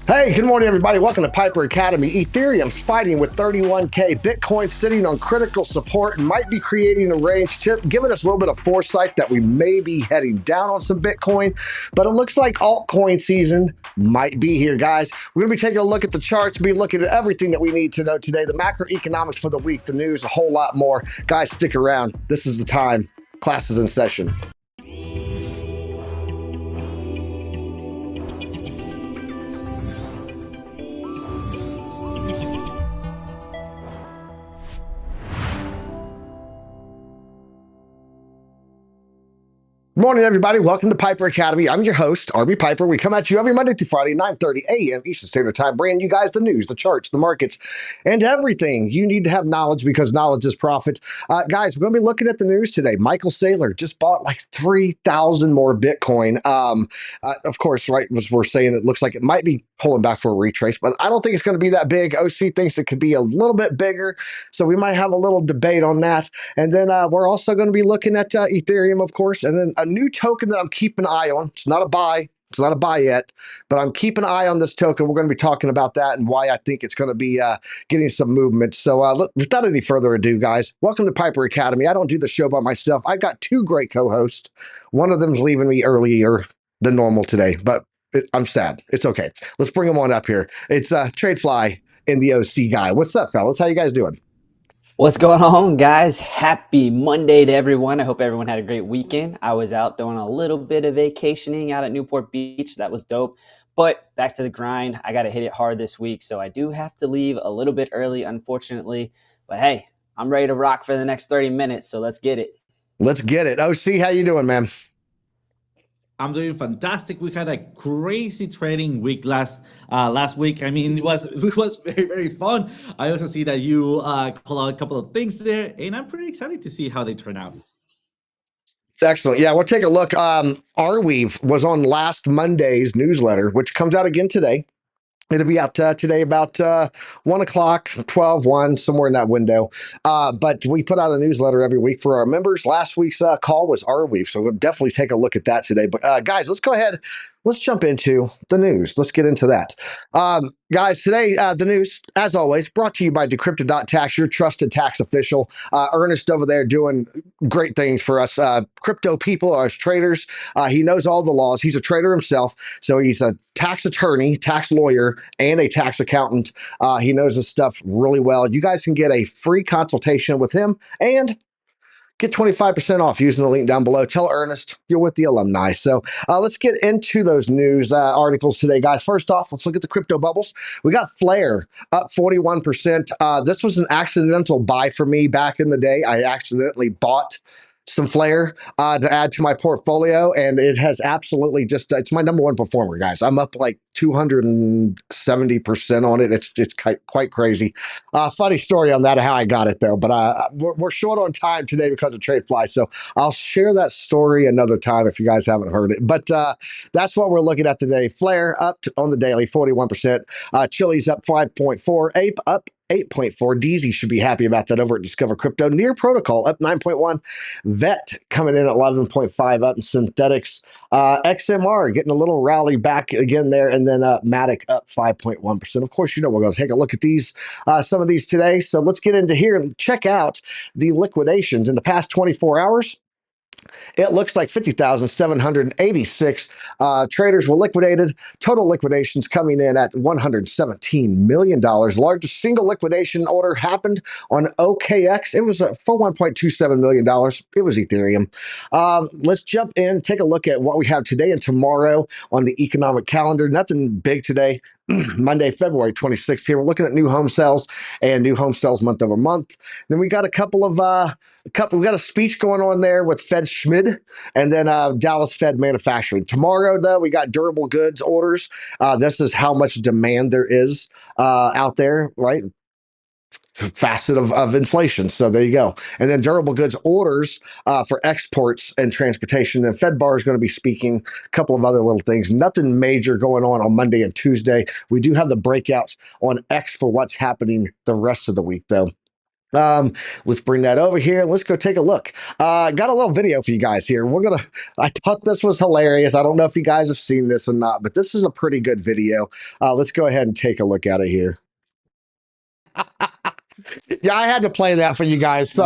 Hey, good morning, everybody. Welcome to Piper Academy. Ethereum's fighting with 31K. Bitcoin sitting on critical support and might be creating a range tip, giving us a little bit of foresight that we may be heading down on some Bitcoin. But it looks like altcoin season might be here, guys. We're going to be taking a look at the charts, be looking at everything that we need to know today, the macroeconomics for the week, the news, a whole lot more. Guys, stick around. This is the time. Class is in session. Good morning, everybody. Welcome to Piper Academy. I'm your host, RB Piper. We come at you every Monday through Friday, 9:30 a.m. Eastern Standard Time, bringing you guys the news, the charts, the markets, and everything you need to have knowledge because knowledge is profit. Guys, we're going to be looking at the news today. Michael Saylor just bought like 3,000 more Bitcoin. Of course, right, as we're saying, it looks like it might be pulling back for a retrace, but I don't think it's going to be that big. OC thinks it could be a little bit bigger, so we might have a little debate on that. And then we're also going to be looking at Ethereum, of course, and then a new token that I'm keeping an eye on. It's not a buy. It's not a buy yet, but I'm keeping an eye on this token. We're going to be talking about that and why I think it's going to be getting some movement. So look, without any further ado, guys, welcome to Piper Academy. I don't do the show by myself. I've got two great co-hosts. One of them's leaving me earlier than normal today, but I'm sad. It's okay. Let's bring them on up here. It's TradeFly and the OC guy. What's up, fellas? How you guys doing? What's going on, guys? Happy Monday to everyone. I hope everyone had a great weekend. I was out doing a little bit of vacationing out at Newport Beach. That was dope. But back to the grind. I got to hit it hard this week, so I do have to leave a little bit early, unfortunately. But hey, I'm ready to rock for the next 30 minutes, so let's get it. Let's get it. OC, how you doing, man? I'm doing fantastic. We had a crazy trading week last week. I mean, it was very, very fun. I also see that you call out a couple of things there, and I'm pretty excited to see how they turn out. Excellent. Yeah, we'll take a look. Arweave was on last Monday's newsletter, which comes out again today. It'll be out today about 1 o'clock, 12, 1, somewhere in that window. But we put out a newsletter every week for our members. Last week's call was Arweave, so we'll definitely take a look at that today. But guys, let's go ahead. Let's jump into the news. Let's get into that. Guys, today, the news, as always, brought to you by Decrypted.tax, your trusted tax official. Ernest over there doing great things for us crypto people, us traders. He knows all the laws. He's a trader himself, so he's a tax attorney, tax lawyer, and a tax accountant. He knows this stuff really well. You guys can get a free consultation with him and get 25% off using the link down below. Tell Ernest you're with the alumni. So let's get into those news articles today, guys. First off, let's look at the crypto bubbles. We got Flare up 41%. This was an accidental buy for me back in the day. I accidentally bought some Flare to add to my portfolio, and it has absolutely just, it's my number one performer, guys. I'm up like 270% on it. It's quite crazy. Funny story on that, how I got it though, but we're short on time today because of TradeFly, so I'll share that story another time if you guys haven't heard it. But that's what we're looking at today. Flare up on the daily, 41%. Chili's up 5.4. Ape up 8.4. DZ should be happy about that over at Discover Crypto. Near Protocol up 9.1. Vet coming in at 11.5 up in synthetics. XMR getting a little rally back again there, and then MATIC up 5.1%. Of course, you know we're going to take a look at these, some of these today. So let's get into here and check out the liquidations in the past 24 hours. It looks like 50,786 traders were liquidated. Total liquidations coming in at $117 million. Largest single liquidation order happened on OKX. It was for $1.27 million. It was Ethereum. Let's jump in, take a look at what we have today and tomorrow on the economic calendar. Nothing big today. Monday, February 26th here. We're looking at new home sales and new home sales month over month. Then we got a couple of we got a speech going on there with Fed Schmid, and then Dallas Fed manufacturing. Tomorrow, though, we got durable goods orders. This is how much demand there is out there, right? Facet of inflation. So there you go. And then durable goods orders for exports and transportation. And FedBar is going to be speaking a couple of other little things. Nothing major going on Monday and Tuesday. We do have the breakouts on X for what's happening the rest of the week, though. Let's bring that over here. Let's go take a look. Got a little video for you guys here. I thought this was hilarious. I don't know if you guys have seen this or not, but this is a pretty good video. Let's go ahead and take a look at it here. Yeah, I had to play that for you guys.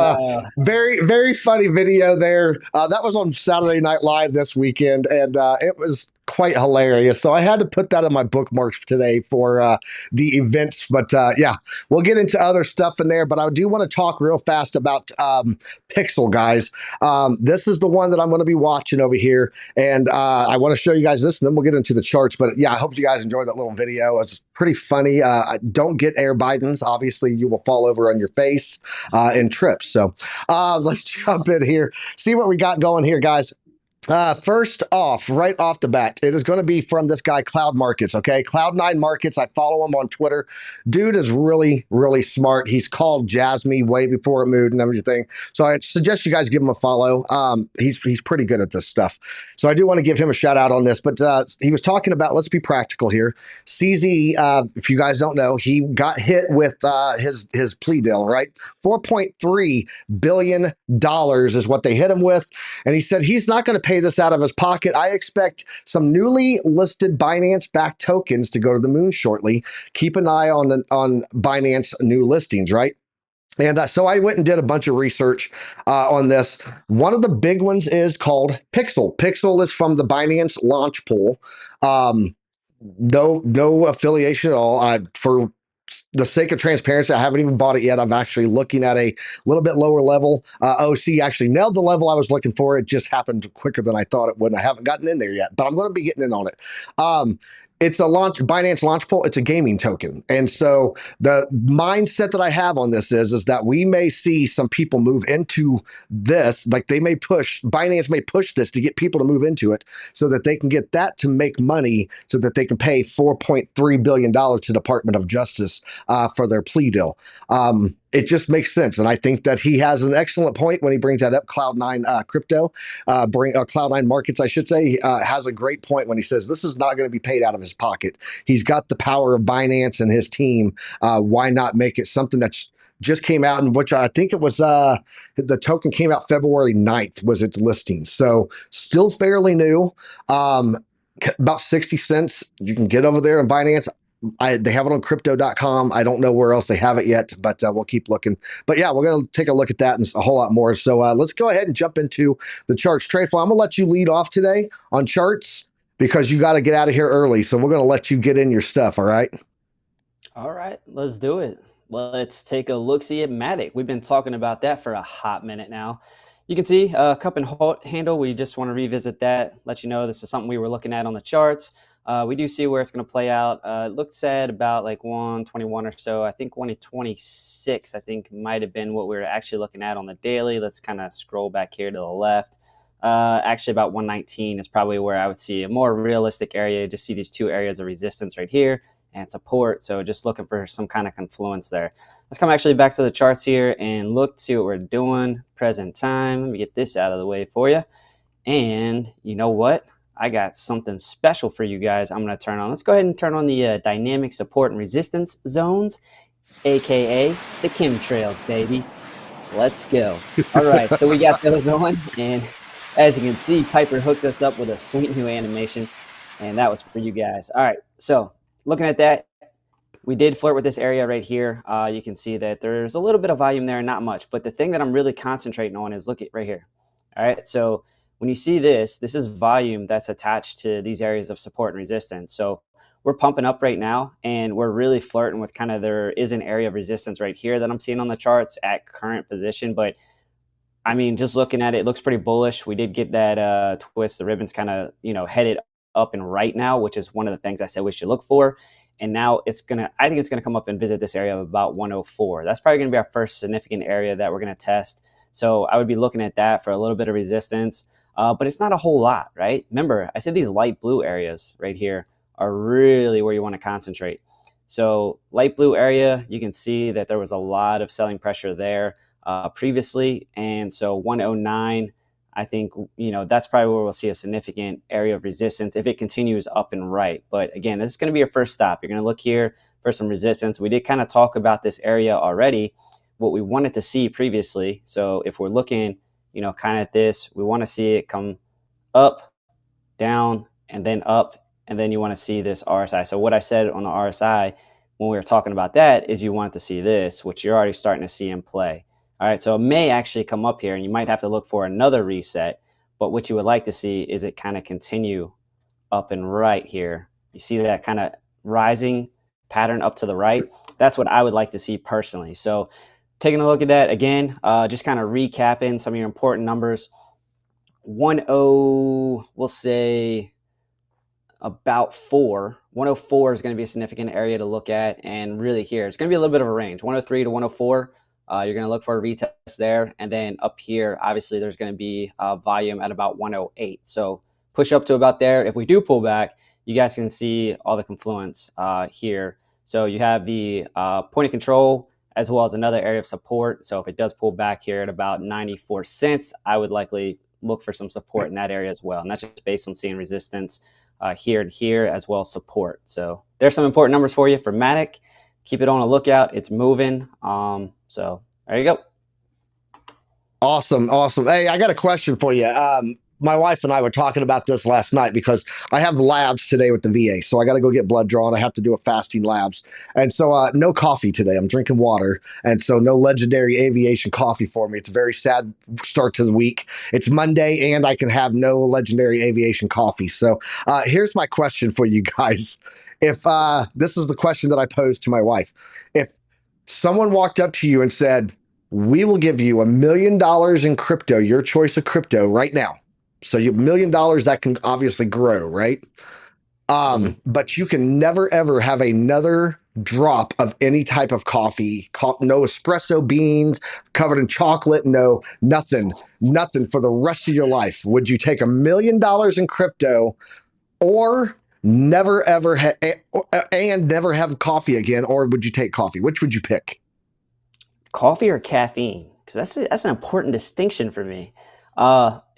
Very, very funny video there. That was on Saturday Night Live this weekend, and it was quite hilarious. So I had to put that in my bookmarks today for the events. But yeah, we'll get into other stuff in there. But I do want to talk real fast about Pixel, guys. This is the one that I'm going to be watching over here. And I want to show you guys this, and then we'll get into the charts. But yeah, I hope you guys enjoyed that little video. It's pretty funny. Don't get air Bidens. Obviously, you will fall over on your face and trip. So let's jump in here. See what we got going here, guys. First off, right off the bat, it is going to be from this guy, Cloud Markets, okay? Cloud9 Markets. I follow him on Twitter. Dude is really, really smart. He's called JASMY way before it moved and everything. So I suggest you guys give him a follow. He's pretty good at this stuff. So I do want to give him a shout out on this. But he was talking about, let's be practical here. CZ, if you guys don't know, he got hit with his plea deal, right? $4.3 billion is what they hit him with. And he said he's not going to pay this out of his pocket. I expect some newly listed Binance-backed tokens to go to the moon shortly. Keep an eye on Binance new listings, right? And so I went and did a bunch of research on this. One of the big ones is called Pixel. Pixel is from the Binance launch pool. No affiliation at all. For the sake of transparency, I haven't even bought it yet. I'm actually looking at a little bit lower level. OC actually nailed the level I was looking for. It just happened quicker than I thought it would. I haven't gotten in there yet, but I'm going to be getting in on it. It's a Binance launch pool. It's a gaming token. And so the mindset that I have on this is that we may see some people move into this, like Binance may push this to get people to move into it so that they can get that to make money so that they can pay $4.3 billion to Department of Justice for their plea deal. It just makes sense. And I think that he has an excellent point when he brings that up. Cloud9 crypto, Cloud9 markets, I should say, has a great point when he says this is not going to be paid out of his pocket. He's got the power of Binance and his team. Why not make it something that's just came out, in which I think it was the token came out February 9th was its listing. So still fairly new, about 60 cents. You can get over there in Binance. They have it on crypto.com. I don't know where else they have it yet, but we'll keep looking. But yeah, we're going to take a look at that and a whole lot more. So let's go ahead and jump into the charts. TradeFly, I'm going to let you lead off today on charts because you got to get out of here early. So we're going to let you get in your stuff. All right. All right, let's do it. Let's take a look-see at MATIC. We've been talking about that for a hot minute now. You can see a cup and handle. We just want to revisit that, let you know this is something we were looking at on the charts. We do see where it's going to play out. It looks at about like 121 or so. I think 126, I think, might have been what we were actually looking at on the daily. Let's kind of scroll back here to the left. Actually, about 119 is probably where I would see a more realistic area. Just see these two areas of resistance right here and support. So just looking for some kind of confluence there. Let's come actually back to the charts here and look, see what we're doing. Present time. Let me get this out of the way for you. And you know what? I got something special for you guys I'm going to turn on. Let's go ahead and turn on the dynamic support and resistance zones, aka the chemtrails, baby. Let's go. All right, so we got those on, and as you can see, Piper hooked us up with a sweet new animation, and that was for you guys. All right, so looking at that, we did flirt with this area right here. You can see that there's a little bit of volume there, not much, but the thing that I'm really concentrating on is look at right here. All right, so when you see this is volume that's attached to these areas of support and resistance. So we're pumping up right now, and we're really flirting with kind of, there is an area of resistance right here that I'm seeing on the charts at current position. But I mean, just looking at it, it looks pretty bullish. We did get that twist. The ribbon's kind of, headed up and right now, which is one of the things I said we should look for. And now I think it's going to come up and visit this area of about 104. That's probably going to be our first significant area that we're going to test. So I would be looking at that for a little bit of resistance. But it's not a whole lot, right? Remember, I said these light blue areas right here are really where you want to concentrate. So light blue area, you can see that there was a lot of selling pressure there previously. And so 109, I think, that's probably where we'll see a significant area of resistance if it continues up and right. But again, this is going to be your first stop. You're going to look here for some resistance. We did kind of talk about this area already, what we wanted to see previously. So if we're looking, kind of at this, we want to see it come up, down, and then up, and then you want to see this RSI. So what I said on the RSI when we were talking about that is you wanted to see this, which you're already starting to see in play. All right, so it may actually come up here, and you might have to look for another reset. But what you would like to see is it kind of continue up and right here. You see that kind of rising pattern up to the right? That's what I would like to see personally. So taking a look at that again, just kind of recapping some of your important numbers. 1.0, we'll say about 4. 104 is going to be a significant area to look at. And really here, it's going to be a little bit of a range. 103 to 104. You're going to look for a retest there. And then up here, obviously, there's going to be volume at about 108. So push up to about there. If we do pull back, you guys can see all the confluence here. So you have the point of control as well as another area of support. So if it does pull back here at about 94 cents, I would likely look for some support in that area as well. And that's just based on seeing resistance here and here as well as support. So there's some important numbers for you for MATIC. Keep it on a lookout. It's moving. So there you go. Awesome. Hey, I got a question for you. My wife and I were talking about this last night because I have labs today with the VA. So I got to go get blood drawn. I have to do a fasting labs. And so no coffee today. I'm drinking water. And so no legendary aviation coffee for me. It's a very sad start to the week. It's Monday and I can have no legendary aviation coffee. So here's my question for you guys. If this is the question that I posed to my wife. If someone walked up to you and said, we will give you $1 million in crypto, your choice of crypto right now. So $1 million that can obviously grow, right? But you can never, ever have another drop of any type of coffee, no espresso beans covered in chocolate, no, nothing for the rest of your life. Would you take $1 million in crypto or never, ever, and never have coffee again? Or would you take coffee? Which would you pick? Coffee or caffeine? Because that's an important distinction for me.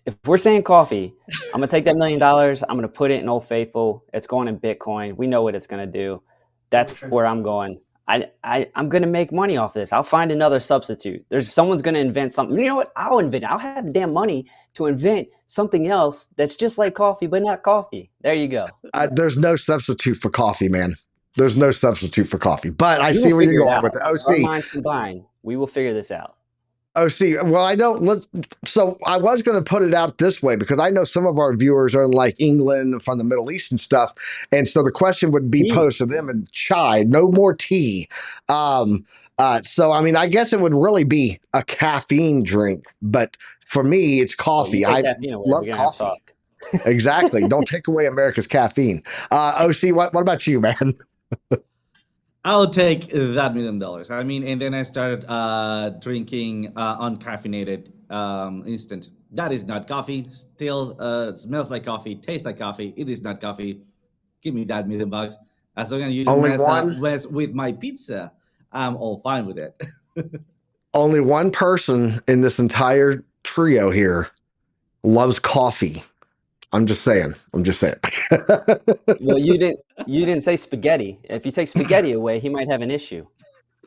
If we're saying coffee, I'm going to take that $1 million. I'm going to put it in Old Faithful. It's going in Bitcoin. We know what it's going to do. That's where I'm going. I'm going to make money off this. I'll find another substitute. Someone's going to invent something. You know what? I'll invent it. I'll have the damn money to invent something else that's just like coffee, but not coffee. There you go. There's no substitute for coffee, man. There's no substitute for coffee. But I see where you're going with it. Our minds combined. We will figure this out. Well, I don't. So I was going to put it out this way because I know some of our viewers are in like England, from the Middle East and stuff, and so the question would be posed to them in chai, no more tea. So I mean, I guess it would really be a caffeine drink, but for me, it's coffee. I love coffee. Exactly. Don't take away America's caffeine. OC, what about you, man? I'll take that $1 million. I mean, and then I started drinking uncaffeinated instant. That is not coffee. Still smells like coffee, tastes like coffee. It is not coffee. Give me that $1 million. As long as you don't mess with my pizza, I'm all fine with it. Only one person in this entire trio here loves coffee. I'm just saying. Well, you didn't say spaghetti. If you take spaghetti away, he might have an issue.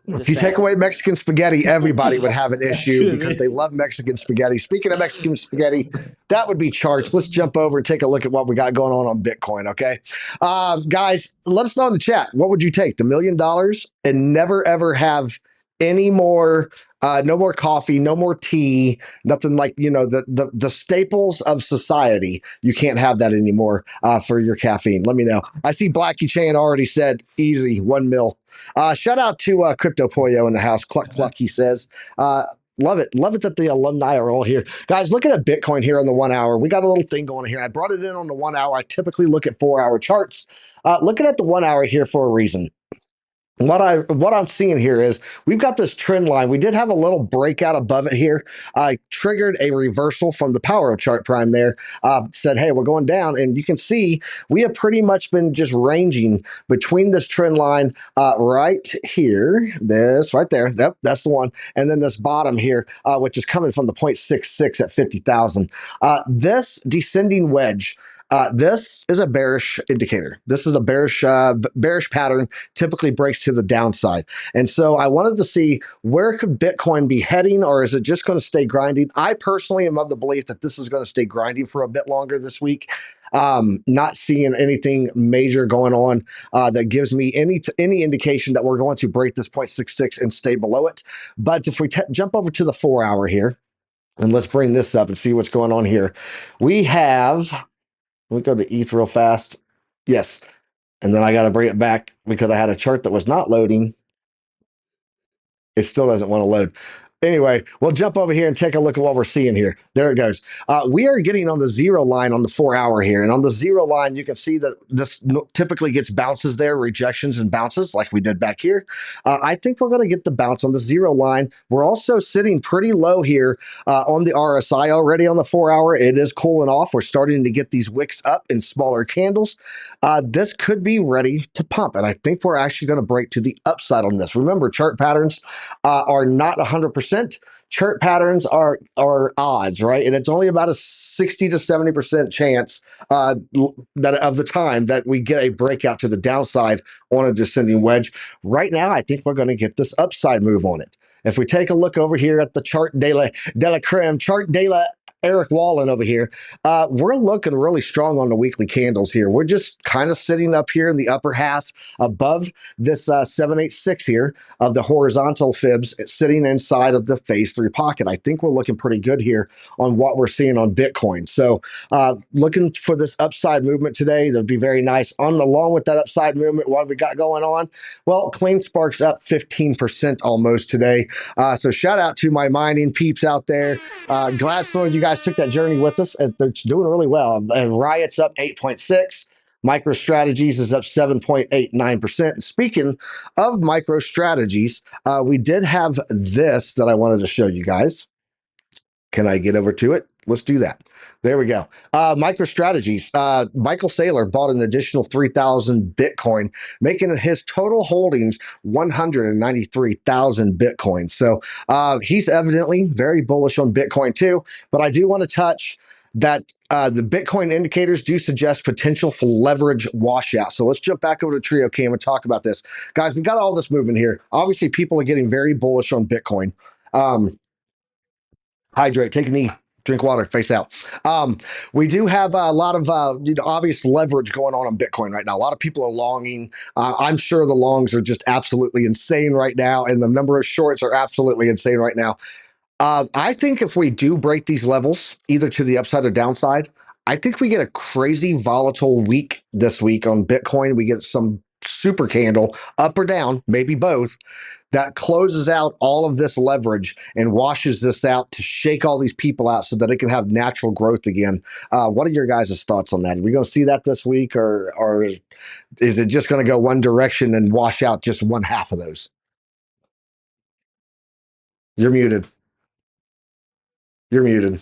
If you take away Mexican spaghetti, everybody would have an issue because they love Mexican spaghetti. Speaking of Mexican spaghetti, that would be charts. Let's jump over and take a look at what we got going on Bitcoin, okay? Guys, let us know in the chat. What would you take? The $1 million and never, ever have any more, no more coffee, no more tea, nothing like, the staples of society. You can't have that anymore for your caffeine. Let me know. I see Blackie Chan already said easy, 1 mil. Shout out to Crypto Pollo in the house. Cluck, cluck, he says. Love it that the alumni are all here. Guys, looking at Bitcoin here on the 1 hour. We got a little thing going here. I brought it in on the 1 hour. I typically look at 4 hour charts. Looking at the 1 hour here for a reason. What I'm seeing here is we've got this trend line. We did have a little breakout above it here. I triggered a reversal from the power of chart prime there. Said, hey, we're going down. And you can see we have pretty much been just ranging between this trend line right here. This right there. Yep, that's the one. And then this bottom here, which is coming from the 0.66 at 50,000. This descending wedge This is a bearish indicator. This is a bearish pattern, typically breaks to the downside. And so I wanted to see, where could Bitcoin be heading, or is it just going to stay grinding? I personally am of the belief that this is going to stay grinding for a bit longer this week. Not seeing anything major going on that gives me any indication that we're going to break this 0.66 and stay below it. But if we jump over to the 4-hour here, and let's bring this up and see what's going on here. We have, let me go to ETH real fast. Yes. And then I got to bring it back because I had a chart that was not loading. It still doesn't want to load. Anyway, we'll jump over here and take a look at what we're seeing here. There it goes. We are getting on the 0 line on the 4-hour here. And on the 0 line, you can see that this typically gets bounces there, rejections and bounces like we did back here. I think we're going to get the bounce on the 0 line. We're also sitting pretty low here on the RSI already on the 4-hour. It is cooling off. We're starting to get these wicks up in smaller candles. This could be ready to pump. And I think we're actually going to break to the upside on this. Remember, chart patterns are not 100%. Chart patterns are odds, right? And it's only about a 60 to 70% chance that of the time that we get a breakout to the downside on a descending wedge. Right now, I think we're going to get this upside move on it. If we take a look over here at the chart de la creme, chart de la Eric Wallen over here, we're looking really strong on the weekly candles here. We're just kind of sitting up here in the upper half above this 786 here of the horizontal fibs, sitting inside of the phase 3 pocket. I think we're looking pretty good here on what we're seeing on Bitcoin. So looking for this upside movement today. That'd be very nice. Along with that upside movement, what have we got going on? Well, CleanSpark's up 15% almost today. So shout out to my mining peeps out there. Glad some of you guys took that journey with us. They're doing really well. Riot's up 8.6. MicroStrategies is up 7.89%. And speaking of MicroStrategies, we did have this that I wanted to show you guys. Can I get over to it? Let's do that. There we go. MicroStrategies. Michael Saylor bought an additional 3,000 Bitcoin, making his total holdings 193,000 Bitcoin. So he's evidently very bullish on Bitcoin too. But I do want to touch that the Bitcoin indicators do suggest potential for leverage washout. So let's jump back over to Trio Cam and talk about this. Guys, we got all this movement here. Obviously, people are getting very bullish on Bitcoin. Hydrate, take a knee, drink water, face out. We do have a lot of obvious leverage going on Bitcoin right now. A lot of people are longing. I'm sure the longs are just absolutely insane right now, and the number of shorts are absolutely insane right now. I think if we do break these levels, either to the upside or downside, I think we get a crazy volatile week this week on Bitcoin. We get some super candle, up or down, maybe both, that closes out all of this leverage and washes this out to shake all these people out so that it can have natural growth again. What are your guys' thoughts on that? Are we going to see that this week, or is it just going to go one direction and wash out just one half of those? You're muted. You're muted.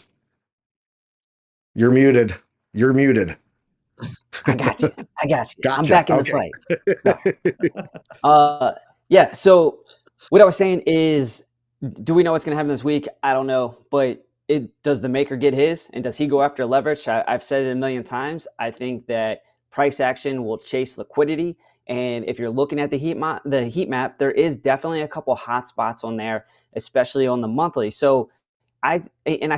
You're muted. You're muted. I got you. I got you. Gotcha. I'm back in the fight. Yeah. So what I was saying is, do we know what's going to happen this week? I don't know, but does the maker get his, and does he go after leverage? I've said it a million times. I think that price action will chase liquidity. And if you're looking at the heat map, there is definitely a couple hot spots on there, especially on the monthly. So I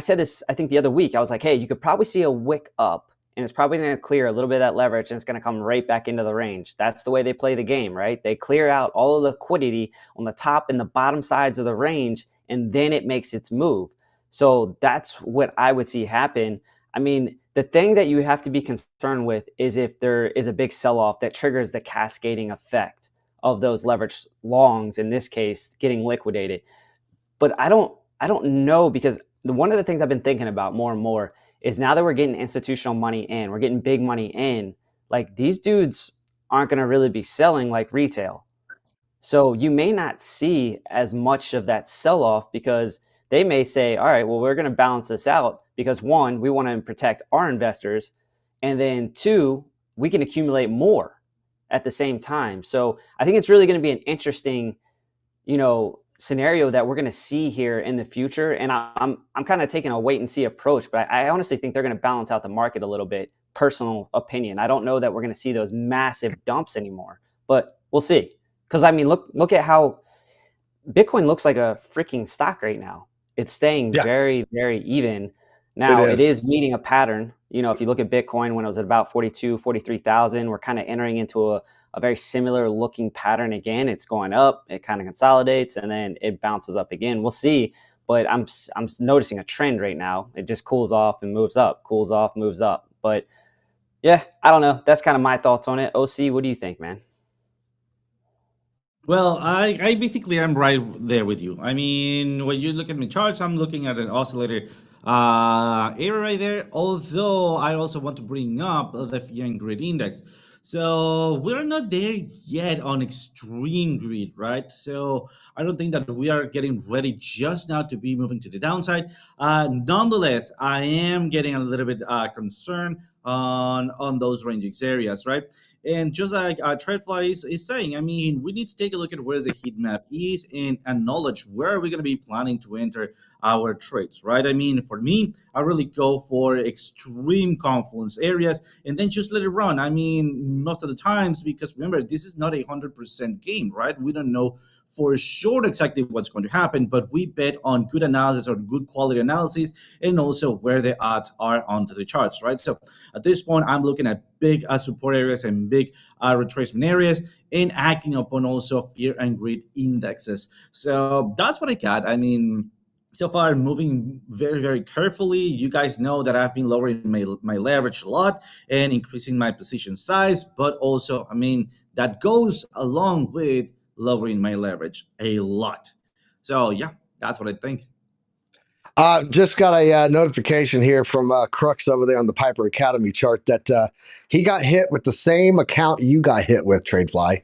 said this, I think the other week, I was like, hey, you could probably see a wick up, and it's probably going to clear a little bit of that leverage, and it's going to come right back into the range. That's the way they play the game, right? They clear out all of the liquidity on the top and the bottom sides of the range, and then it makes its move. So that's what I would see happen. I mean, the thing that you have to be concerned with is if there is a big sell-off that triggers the cascading effect of those leverage longs, in this case, getting liquidated. But I don't know, because one of the things I've been thinking about more and more is, now that we're getting institutional money in, we're getting big money in, like, these dudes aren't going to really be selling like retail. So you may not see as much of that sell-off, because they may say, all right, well, we're going to balance this out because, one, we want to protect our investors, and then two, we can accumulate more at the same time. So I think it's really going to be an interesting, scenario that we're going to see here in the future. And I'm kind of taking a wait and see approach, but I honestly think they're going to balance out the market a little bit personal opinion. I don't know that we're going to see those massive dumps anymore, but we'll see. Because I mean, look at how Bitcoin looks like a freaking stock right now. It's staying Yeah, very, very even. it Now, it is. is meeting a pattern. You know, if you look at Bitcoin when it was at about 42, 43,000, we're kind of entering into a very similar looking pattern again. It's going up, it kind of consolidates, and then it bounces up again. We'll see. But I'm noticing a trend right now. It just cools off and moves up, cools off, moves up. But yeah, I don't know. That's kind of my thoughts on it. OC, what do you think, man? Well, I basically am right there with you. I mean, when you look at my charts, I'm looking at an oscillator area right there. Although I also want to bring up the fear and greed index. So we're not there yet on extreme greed, right? So I don't think that we are getting ready just now to be moving to the downside. Nonetheless, I am getting a little bit concerned on those ranging areas, right? And just like TradeFly is saying, I mean, we need to take a look at where the heat map is and acknowledge where are we going to be planning to enter our trades, right? I mean, for me, I really go for extreme confluence areas and then just let it run. I mean, most of the times, because remember, this is not a 100% game, right? We don't know for sure exactly what's going to happen, but we bet on good analysis or good quality analysis and also where the odds are onto the charts, right? So at this point, I'm looking at big support areas and big retracement areas and acting upon also fear and greed indexes. So that's what I got. I mean, so far moving very, very carefully. You guys know that I've been lowering my leverage a lot and increasing my position size, but also, I mean, that goes along with lowering my leverage a lot. So yeah, that's what I think. Just got a notification here from Crux over there on the Piper Academy chart that he got hit with the same account you got hit with, TradeFly,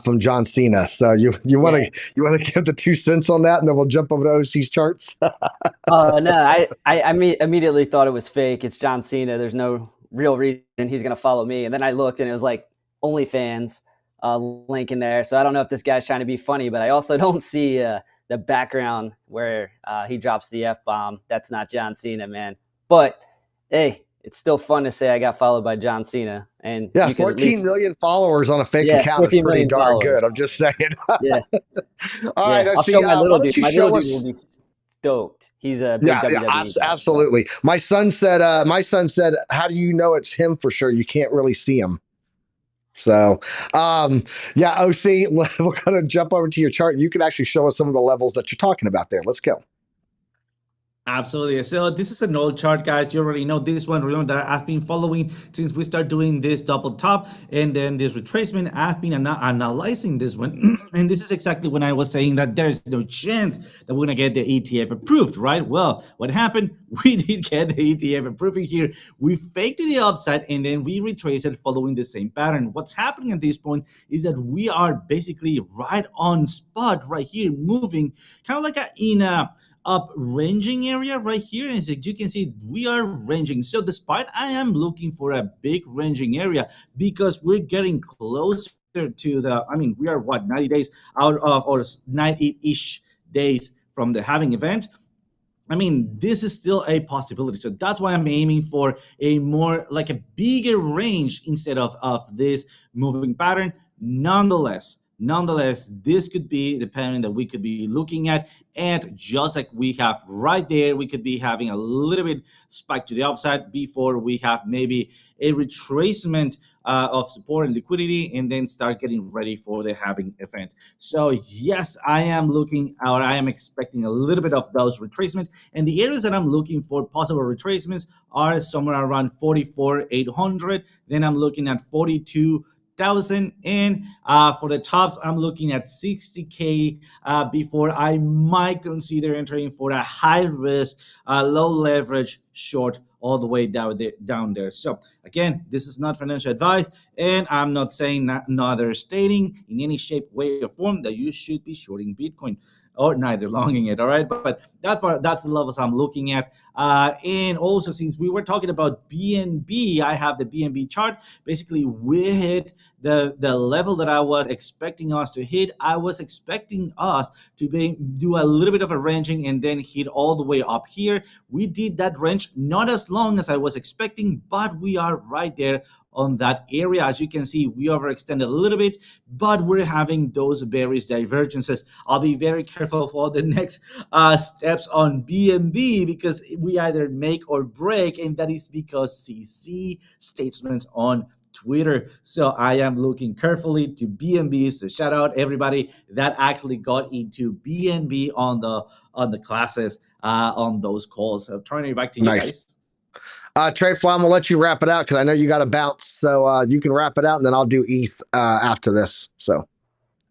from John Cena. So you want Yeah. to give the 2 cents on that, and then we'll jump over to OC's charts. No, I immediately thought it was fake. It's John Cena. There's no real reason he's going to follow me. And then I looked and it was like OnlyFans link in there. So I don't know if this guy's trying to be funny, but I also don't see the background where he drops the F-bomb. That's not John Cena, man. But hey, it's still fun to say I got followed by John Cena. And Yeah, you could at 14 least, million followers on a fake yeah, account is 14 pretty million darn followers. good. I'm just saying. Yeah, All right, yeah. I'll OC, show my why little dude. don't you My little show dude will us? be stoked. He's a big Yeah, WWE guy. So. absolutely. My son said, how do you know it's him for sure? You can't really see him. So, yeah, OC, we're going to jump over to your chart. You can actually show us some of the levels that you're talking about there. Let's go. Absolutely. So this is an old chart, guys. You already know this one. Remember that I've been following since we start doing this double top and then this retracement. I've been analyzing this one. And this is exactly when I was saying that there's no chance that we're going to get the ETF approved, right? Well, what happened? We did get the ETF approved here. We faked to the upside and then we retraced it following the same pattern. What's happening at this point is that we are basically right on spot right here, moving kind of like in a up ranging area right here. And as you can see, we are ranging. So despite I am looking for a big ranging area because we're getting closer to the, I mean, we are what, 90 days out of, or 90-ish days from the halving event. I mean, this is still a possibility. So that's why I'm aiming for a more like a bigger range instead of this moving pattern. Nonetheless, this could be the pattern that we could be looking at. And just like we have right there, we could be having a little bit spike to the upside before we have maybe a retracement of support and liquidity and then start getting ready for the halving event. So yes, I am looking, or I am expecting a little bit of those retracements. And the areas that I'm looking for possible retracements are somewhere around 44,800. Then I'm looking at 42,000, and for the tops I'm looking at 60K before I might consider entering for a high risk low leverage short all the way down there. So again, this is not financial advice, and I'm not saying, neither stating in any shape, way, or form that you should be shorting Bitcoin. or neither longing it. All right, but that's the levels I'm looking at. And also, since we were talking about BNB, I have the BNB chart. Basically, we hit the level that I was expecting us to hit. I was expecting us to do a little bit of a ranging and then hit all the way up here. We did that range, not as long as I was expecting, but we are right there on that area. As you can see, we overextended a little bit, but we're having those various divergences. I'll be very careful for the next steps on BNB, because we either make or break, and that is because CC statements on Twitter. So I am looking carefully to BNB. So shout out everybody that actually got into BNB on the classes on those calls. So turning it back to you guys. TradeFly, I'm gonna let you wrap it out because I know you got to bounce. So you can wrap it out, and then I'll do ETH after this. So,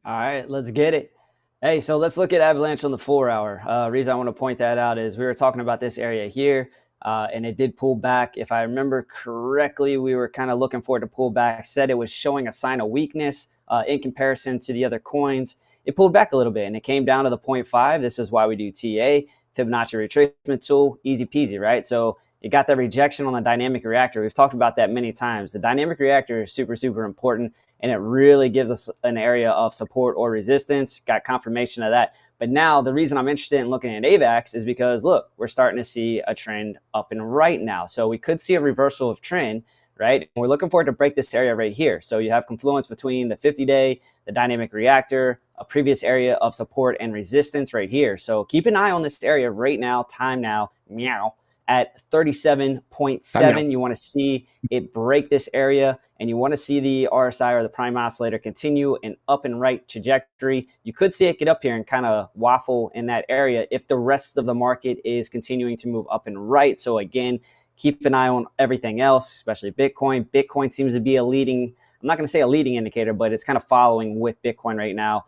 all right, let's get it. Hey, so let's look at Avalanche on the 4 hour. Reason I want to point that out is we were talking about this area here, and it did pull back. If I remember correctly, we were kind of looking for it to pull back. Said it was showing a sign of weakness in comparison to the other coins. It pulled back a little bit, and it came down to the 0.5. This is why we do TA, Fibonacci retracement tool, easy peasy, right? So it got that rejection on the dynamic reactor. We've talked about that many times. The dynamic reactor is super, super important, and it really gives us an area of support or resistance. Got confirmation of that. But now the reason I'm interested in looking at AVAX is because, look, we're starting to see a trend up and right now. So we could see a reversal of trend, right? And we're looking forward to break this area right here. So you have confluence between the 50-day, the dynamic reactor, a previous area of support and resistance right here. So keep an eye on this area right now, time now, meow, at 37.7. You want to see it break this area, and you want to see the RSI or the prime oscillator continue an up and right trajectory. You could see it get up here and kind of waffle in that area if the rest of the market is continuing to move up and right. So again, keep an eye on everything else, especially Bitcoin. Bitcoin seems to be a leading, I'm not going to say a leading indicator, but it's kind of following with Bitcoin right now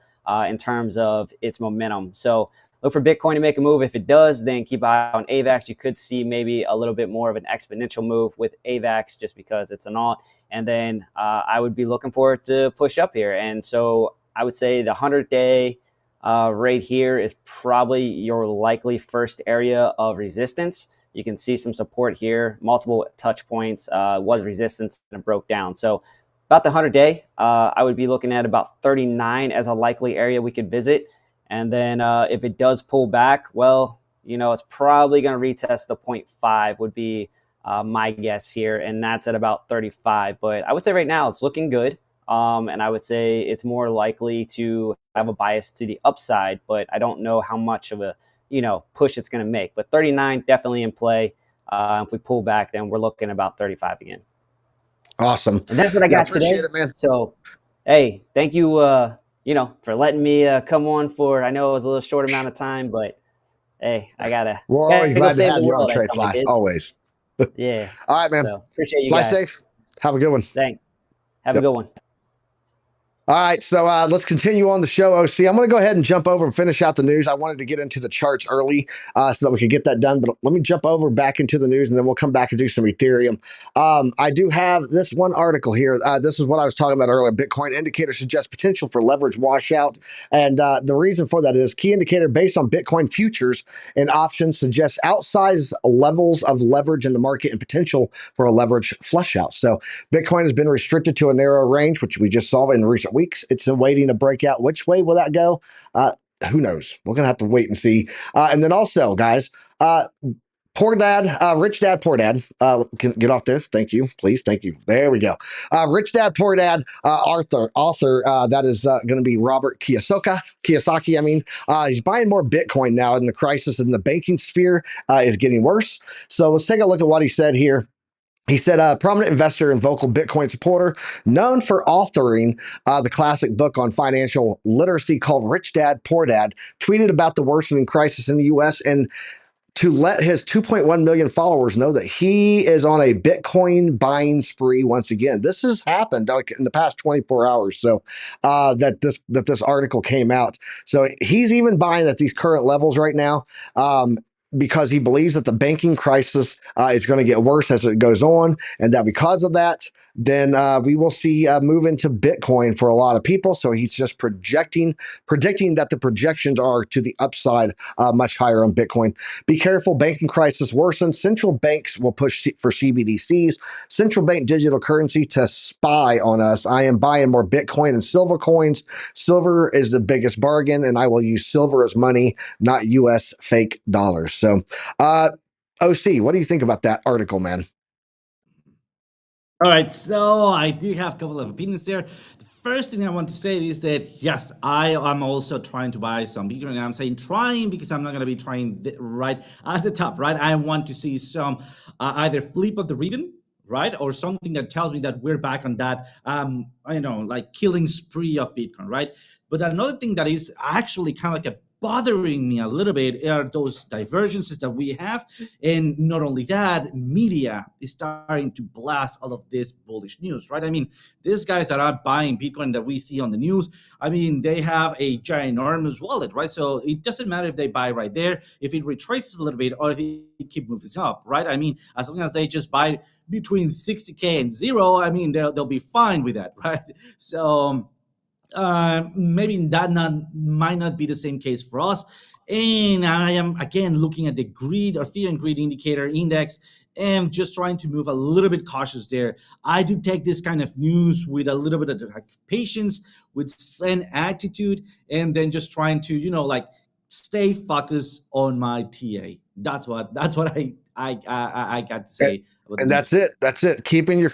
in terms of its momentum. So look for Bitcoin to make a move. If it does, then keep an eye on AVAX. You could see maybe a little bit more of an exponential move with AVAX just because it's an alt. And then I would be looking for it to push up here. And so I would say the 100-day right here is probably your likely first area of resistance. You can see some support here, multiple touch points, was resistance and it broke down. So about the 100-day, I would be looking at about 39 as a likely area we could visit. And then if it does pull back, well, you know, it's probably going to retest the 0.5 would be my guess here. And that's at about 35. But I would say right now it's looking good. And I would say it's more likely to have a bias to the upside. But I don't know how much of a, you know, push it's going to make. But 39 definitely in play. If we pull back, then we're looking about 35 again. Awesome. And that's what I got today. It, man. So, hey, thank you. You know, for letting me come on for, I know it was a little short amount of time, but hey, I gotta. We're always glad to have you on TradeFly. Always. Yeah. All right, man. So, appreciate you Fly guys. safe. Have a good one. Thanks. Have a good one. All right, so let's continue on the show, OC. I'm going to go ahead and jump over and finish out the news. I wanted to get into the charts early so that we could get that done, but let me jump over back into the news, and then we'll come back and do some Ethereum. I do have this one article here. This is what I was talking about earlier. Bitcoin indicator suggests potential for leverage washout, and the reason for that is key indicator based on Bitcoin futures and options suggests outsized levels of leverage in the market and potential for a leverage flush out. So Bitcoin has been restricted to a narrow range, which we just saw in recent weeks. It's awaiting a breakout. Which way will that go? Who knows? We're going to have to wait and see. And then also, guys, Poor Dad, Rich Dad, Poor Dad. Can get off there. Thank you, please. Thank you. There we go. Rich Dad, Poor Dad, author. That is going to be Robert Kiyosaki. I mean, he's buying more Bitcoin now, and the crisis in the banking sphere is getting worse. So let's take a look at what he said here. He said, a prominent investor and vocal Bitcoin supporter, known for authoring the classic book on financial literacy called Rich Dad, Poor Dad, tweeted about the worsening crisis in the U.S. and to let his 2.1 million followers know that he is on a Bitcoin buying spree once again. This has happened like in the past 24 hours. So that this article came out. So he's even buying at these current levels right now. because he believes that the banking crisis is going to get worse as it goes on, and that because of that, then we will see a move into Bitcoin for a lot of people. So he's just predicting that the projections are to the upside much higher on Bitcoin. Be careful, banking crisis worsens. Central banks will push for CBDCs, central bank digital currency, to spy on us. I am buying more Bitcoin and silver coins. Silver is the biggest bargain, and I will use silver as money, not US fake dollars. So, OC, what do you think about that article, man? All right, so I do have a couple of opinions there. The first thing I want to say is that yes, I am also trying to buy some Bitcoin. And I'm saying trying because I'm not going to be trying right at the top, right? I want to see some either flip of the ribbon, right, or something that tells me that we're back on that, like killing spree of Bitcoin, right? But another thing that is actually kind of like bothering me a little bit are those divergences that we have. And not only that, media is starting to blast all of this bullish news, right? I mean, these guys that are buying Bitcoin that we see on the news, I mean, they have a ginormous wallet, right? So it doesn't matter if they buy right there, if it retraces a little bit, or if it keep moving up, right? I mean, as long as they just buy between 60K and zero, I mean, they'll be fine with that, right? So maybe that might not be the same case for us. And I am again looking at the greed or fear and greed indicator index and just trying to move a little bit cautious there. I do take this kind of news with a little bit of patience, with zen attitude, and then just trying to stay focused on my TA. That's what I got to say. And that's it. That's it. Keep your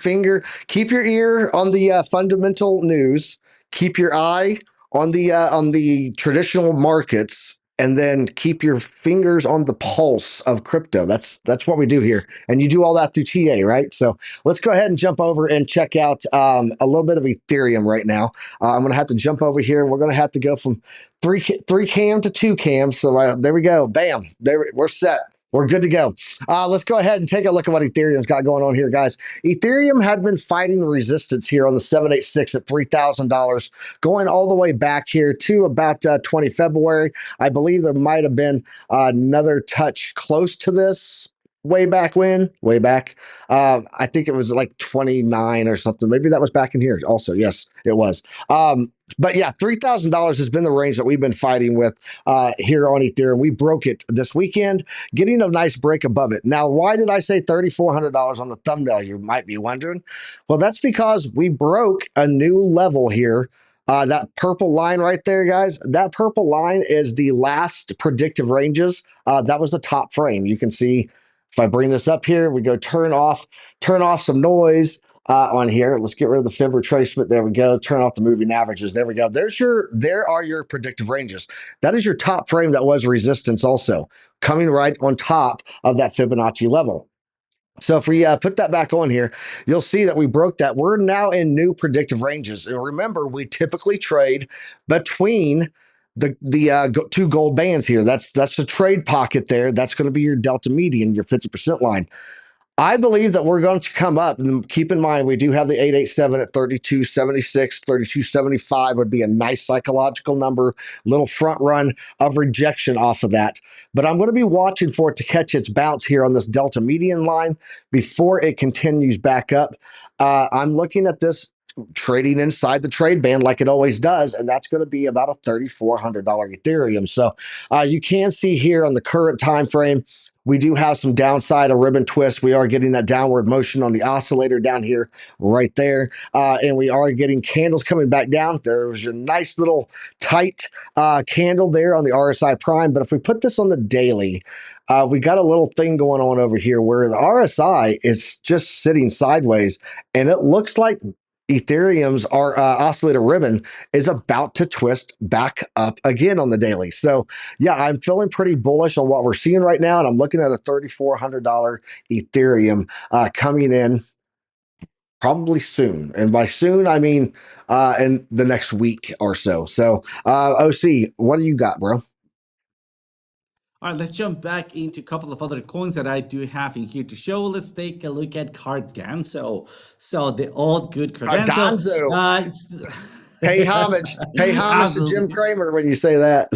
ear on the fundamental news. Keep your eye on the traditional markets, and then keep your fingers on the pulse of crypto. That's what we do here, and you do all that through TA, right? So let's go ahead and jump over and check out a little bit of Ethereum right now. I'm going to have to jump over here, and we're going to have to go from three cam to 2 cam. So there we go. Bam. We're set. We're good to go. Let's go ahead and take a look at what Ethereum's got going on here, guys. Ethereum had been fighting resistance here on the 786 at $3,000, going all the way back here to about 20 February. I believe there might have been another touch close to this way back. I think it was like 29 or something. Maybe that was back in here also. Yes, it was. But yeah, $3,000 has been the range that we've been fighting with here on Ethereum. We broke it this weekend, getting a nice break above it. Now, why did I say $3,400 on the thumbnail, you might be wondering? Well, that's because we broke a new level here. That purple line right there, guys, that purple line is the last predictive ranges. That was the top frame. You can see if I bring this up here, we go turn off some noise. On here, let's get rid of the fib retracement. There we go. Turn off the moving averages. There we go. There are your predictive ranges. That is your top frame that was resistance, also coming right on top of that Fibonacci level. So if we put that back on here, you'll see that we broke that. We're now in new predictive ranges. And remember, we typically trade between the two gold bands here. That's the trade pocket there. That's going to be your delta median, your 50% line. I believe that we're going to come up, and keep in mind, we do have the 887 at 3276, 3275 would be a nice psychological number, little front run of rejection off of that. But I'm going to be watching for it to catch its bounce here on this delta median line before it continues back up. I'm looking at this trading inside the trade band like it always does, and that's going to be about a $3,400 Ethereum. So you can see here on the current time frame, we do have some downside, a ribbon twist. We are getting that downward motion on the oscillator down here, right there. And we are getting candles coming back down. There's your nice little tight candle there on the RSI prime. But if we put this on the daily, we got a little thing going on over here where the RSI is just sitting sideways, and it looks like Ethereum's oscillator ribbon is about to twist back up again on the daily. So yeah, I'm feeling pretty bullish on what we're seeing right now, and I'm looking at a $3,400 Ethereum coming in probably soon. And by soon, I mean in the next week or so. So OC, what do you got, bro? All right, let's jump back into a couple of other coins that I do have in here to show. Let's take a look at Cardanzo. So the old good Cardanzo. Pay homage to Jim Cramer when you say that.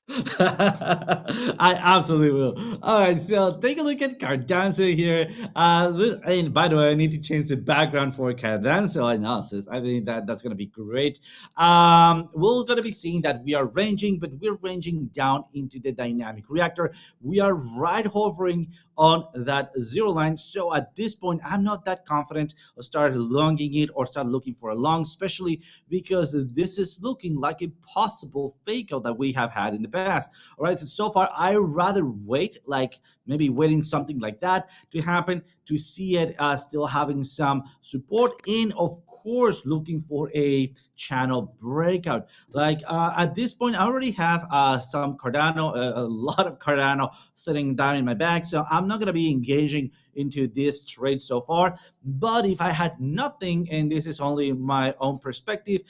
I absolutely will. All right, so take a look at Cardanzo here. And by the way, I need to change the background for Cardanzo analysis. I think that's going to be great. We're going to be seeing that we are ranging, but we're ranging down into the dynamic reactor. We are right hovering on that zero line. So at this point, I'm not that confident of start longing it or start looking for a long, especially because this is looking like a possible fake out that we have had in the past. All right, so far I rather wait, like maybe waiting something like that to happen to see it still having some support in, of course, looking for a channel breakout. Like at this point, I already have some Cardano, a lot of Cardano sitting down in my bag, so I'm not going to be engaging into this trade so far. But if I had nothing, and this is only my own perspective,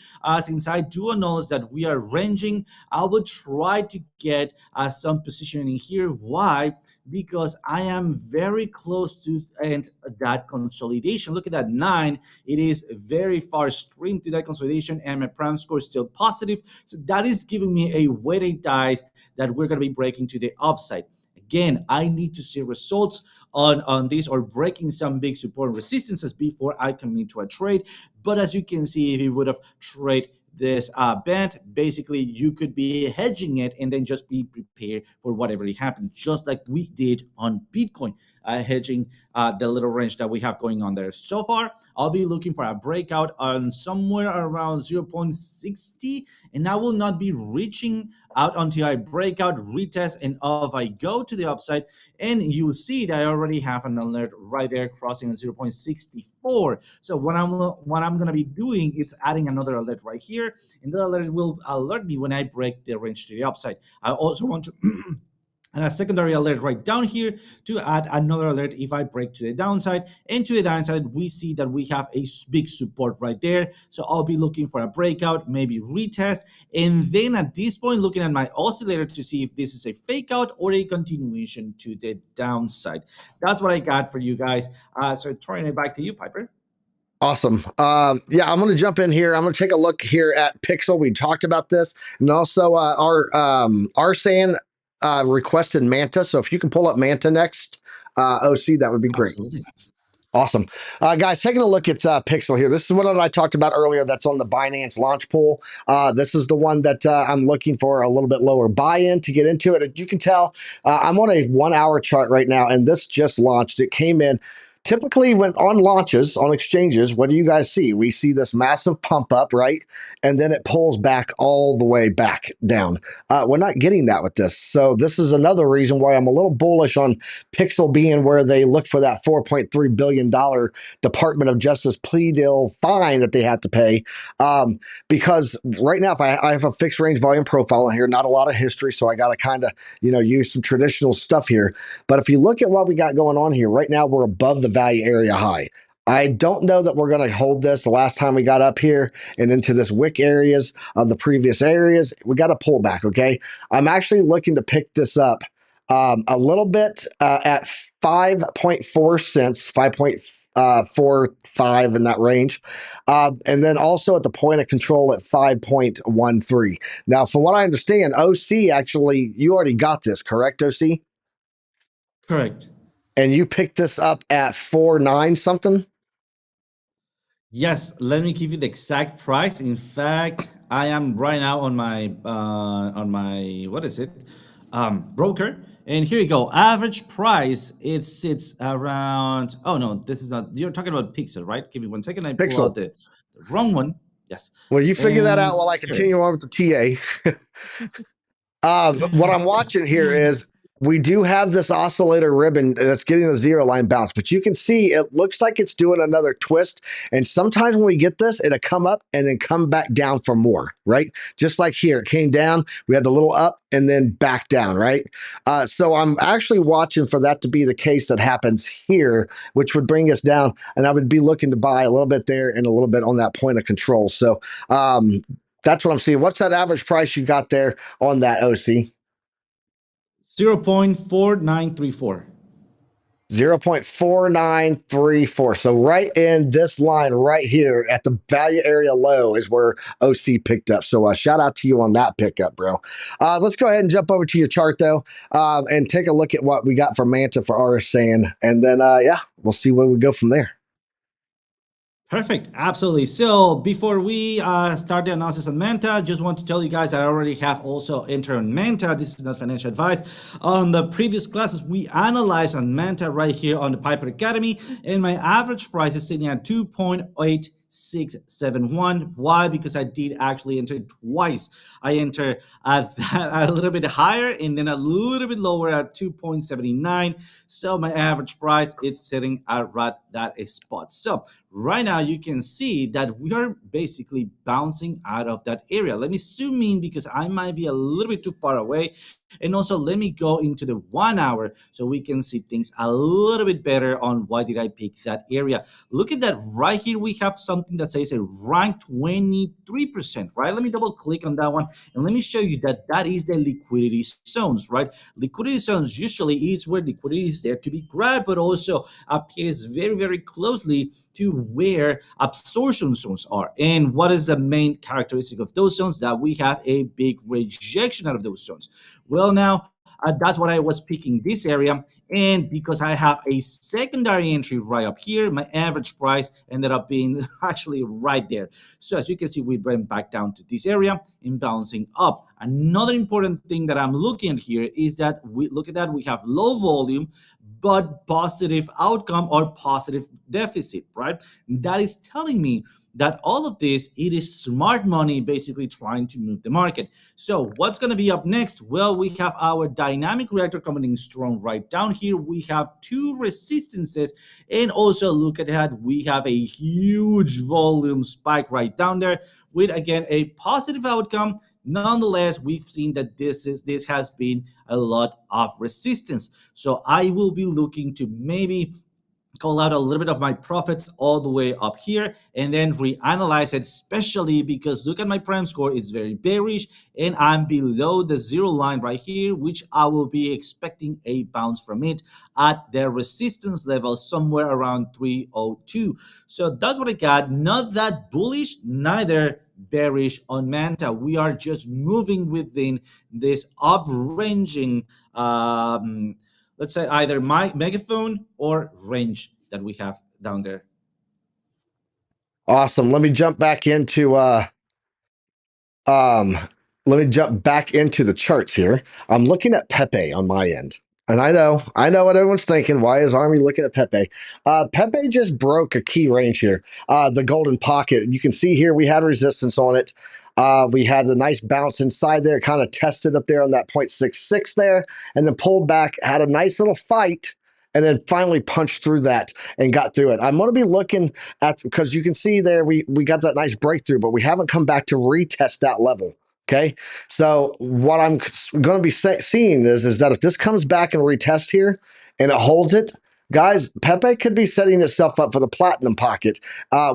since I do acknowledge that we are ranging, I would try to get some positioning here. Why? Because I am very close to and that consolidation. Look at that 9. It is very far stream to that consolidation, and my prime score is still positive. So that is giving me a weighted dice that we're going to be breaking to the upside. Again, I need to see results on this or breaking some big support resistances before I commit to a trade. But as you can see, if you would have trade this band, basically you could be hedging it and then just be prepared for whatever it happened, just like we did on Bitcoin, hedging the little range that we have going on there. So far, I'll be looking for a breakout on somewhere around 0.60, and I will not be reaching out until I break out, retest, and off I go to the upside. And you'll see that I already have an alert right there crossing at 0.64. So what I'm gonna be doing is adding another alert right here, and the alert will alert me when I break the range to the upside. I also want to and a secondary alert right down here to add another alert if I break to the downside. And to the downside, we see that we have a big support right there. So I'll be looking for a breakout, maybe retest. And then at this point, looking at my oscillator to see if this is a fake out or a continuation to the downside. That's what I got for you guys. So turning it back to you, Piper. Awesome. Yeah, I'm going to jump in here. I'm going to take a look here at Pixel. We talked about this, and also our Arsan requested Manta. So if you can pull up Manta next, OC, that would be great. Absolutely. Awesome. Guys, taking a look at Pixel here. This is one that I talked about earlier that's on the Binance launch pool. This is the one that I'm looking for a little bit lower buy-in to get into it. You can tell I'm on a 1 hour chart right now, and this just launched. It came in. Typically, when on launches, on exchanges, what do you guys see? We see this massive pump up, right? And then it pulls back all the way back down. We're not getting that with this. So this is another reason why I'm a little bullish on Pixel being where they look for that $4.3 billion Department of Justice plea deal fine that they had to pay. Because right now, if I have a fixed range volume profile in here, not a lot of history, so I got to kind of, use some traditional stuff here. But if you look at what we got going on here, right now we're above the value area high. I don't know that we're going to hold this. The last time we got up here and into this wick areas of the previous areas, we got to pull back, okay? I'm actually looking to pick this up a little bit at 5.4 cents, 5.45 in that range. And then also at the point of control at 5.13. Now, from what I understand, OC actually, you already got this, correct, OC? Correct. And you picked this up at 4.9 something? Yes, let me give you the exact price. In fact, I am right now on my what is it? Broker. And here you go. Average price, it sits around, oh no, this is not, you're talking about Pixel, right? Give me 1 second. I pull Pixel. out the wrong one. Yes. Well, you figure that out And while I here it continue is. on with the TA. What I'm watching here is we do have this oscillator ribbon that's getting a zero line bounce, but you can see it looks like it's doing another twist. And sometimes when we get this, it'll come up and then come back down for more, right? Just like here, it came down, we had the little up and then back down, right? So I'm actually watching for that to be the case that happens here, which would bring us down. And I would be looking to buy a little bit there and a little bit on that point of control. So that's what I'm seeing. What's that average price you got there on that, OC? 0.4934. 0.4934. So right in this line right here at the value area low is where OC picked up. So shout out to you on that pickup, bro. Let's go ahead and jump over to your chart though, and take a look at what we got for MANTA for RSAN, and then yeah, we'll see where we go from there. Perfect. Absolutely. So before we start the analysis on MANTA, just want to tell you guys that I already have also entered on MANTA. This is not financial advice. On the previous classes, we analyzed on MANTA right here on the PEPE Academy, and my average price is sitting at 2.8671. Why? Because I did actually enter twice. I entered at a little bit higher and then a little bit lower at 2.79. So my average price is sitting at right that spot. So right now you can see that we are basically bouncing out of that area. Let me zoom in because I might be a little bit too far away. And also let me go into the 1 hour so we can see things a little bit better on why did I pick that area. Look at that right here. We have something that says a rank 23%, right? Let me double click on that one and let me show you that that is the liquidity zones, right? Liquidity zones usually is where liquidity is there to be grabbed, but also appears very, very closely to where absorption zones are. And what is the main characteristic of those zones? That we have a big rejection out of those zones. Well, now that's what I was picking this area. And because I have a secondary entry right up here, my average price ended up being actually right there. So as you can see, we went back down to this area and bouncing up. Another important thing that I'm looking at here is that we look at that we have low volume, but positive outcome or positive deficit, right? That is telling me that all of this, it is smart money basically trying to move the market. So what's going to be up next? Well, we have our dynamic reactor coming in strong right down here. We have two resistances, and also look at that, we have a huge volume spike right down there with, again, a positive outcome. Nonetheless, we've seen that this has been a lot of resistance. So I will be looking to maybe call out a little bit of my profits all the way up here and then reanalyze it, especially because look at my prime score, it's very bearish and I'm below the zero line right here, which I will be expecting a bounce from it at the resistance level somewhere around 302. So that's what I got. Not that bullish, neither bearish on MANTA. We are just moving within this up-ranging let's say either my megaphone or range that we have down there. Awesome. Let me jump back into the charts here. I'm looking at PEPE on my end. And I know what everyone's thinking. Why is Army looking at PEPE? PEPE just broke a key range here. The golden pocket. You can see here we had resistance on it. We had a nice bounce inside there, kind of tested up there on that 0.66 there, and then pulled back, had a nice little fight, and then finally punched through that and got through it. I'm going to be looking at, because you can see there we got that nice breakthrough, but we haven't come back to retest that level. Okay, so what I'm going to be seeing is that if this comes back and retest here and it holds it, guys, PEPE could be setting itself up for the platinum pocket.